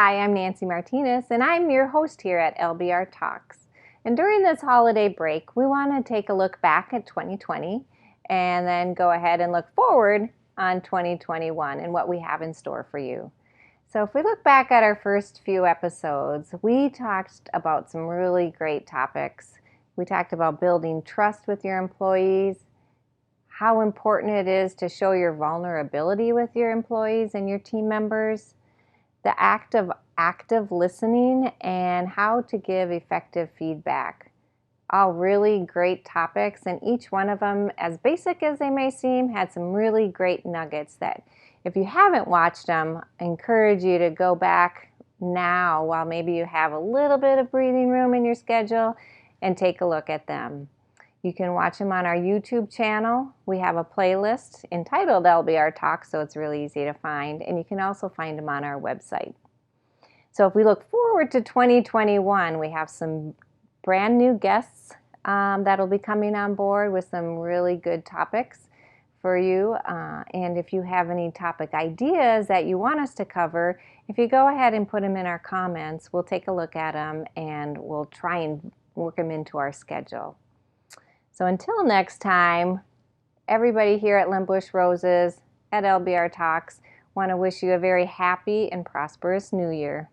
Hi, I'm Nancy Martinez, and I'm your host here at LBR Talks. And during this holiday break, we want to take a look back at 2020 and then go ahead and look forward on 2021 and what we have in store for you. So if we look back at our first few episodes, we talked about some really great topics. We talked about building trust with your employees, how important it is to show your vulnerability with your employees and your team members, the act of active listening, and how to give effective feedback. All really great topics, and each one of them, as basic as they may seem, had some really great nuggets that if you haven't watched them, I encourage you to go back now while maybe you have a little bit of breathing room in your schedule and take a look at them. You can watch them on our YouTube channel. We have a playlist entitled LBR Talks, so it's really easy to find, and you can also find them on our website. So if we look forward to 2021, we have some brand new guests that'll be coming on board with some really good topics for you. And if you have any topic ideas that you want us to cover, if you go ahead and put them in our comments, we'll take a look at them and we'll try and work them into our schedule. So until next time, everybody here at Limbush Roses at LBR Talks want to wish you a very happy and prosperous new year.